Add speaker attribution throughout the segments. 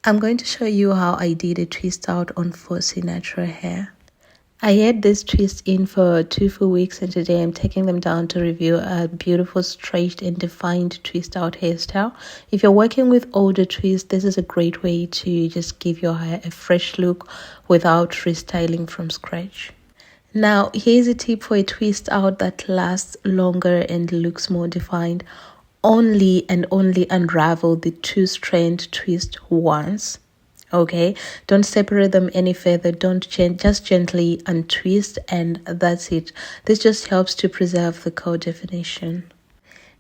Speaker 1: I'm going to show you how I did a twist out on Fossy natural hair. I had this twist in for 2 full weeks, and today I'm taking them down to review a beautiful straight and defined twist out hairstyle. If you're working with older twists, this is a great way to just give your hair a fresh look without restyling from scratch. Now, here's a tip for a twist out that lasts longer and looks more defined. Only and only unravel the 2-strand twist once. Okay, don't separate them any further. Just gently untwist, and that's it. This just helps to preserve the curl definition.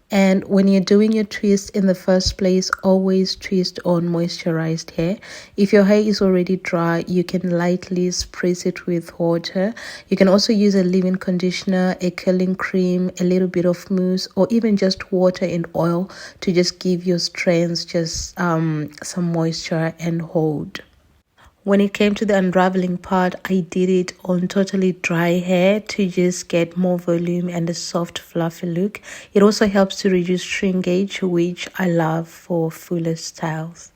Speaker 1: And when you're doing your twist in the first place, always twist on moisturized hair. If your hair is already dry, you can lightly spritz it with water. You can also use a leave-in conditioner, a curling cream, a little bit of mousse, or even just water and oil to just give your strands just some moisture and hold. When it came to the unraveling part, I did it on totally dry hair to just get more volume and a soft, fluffy look. It also helps to reduce shrinkage, which I love for fuller styles.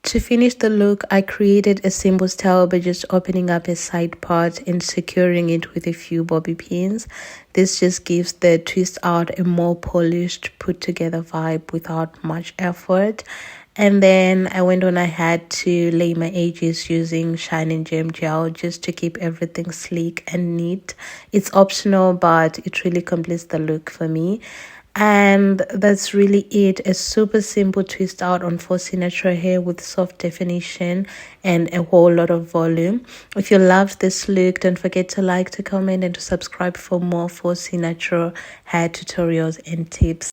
Speaker 1: To finish the look, I created a simple style by just opening up a side part and securing it with a few bobby pins. This just gives the twist out a more polished, put together vibe without much effort. And then I went on ahead to lay my edges using Shine and Gem Gel just to keep everything sleek and neat. It's optional, but it really completes the look for me. And that's really it. A super simple twist out on Fossy natural hair with soft definition and a whole lot of volume. If you loved this look, don't forget to like, to comment, and to subscribe for more Fossy natural hair tutorials and tips.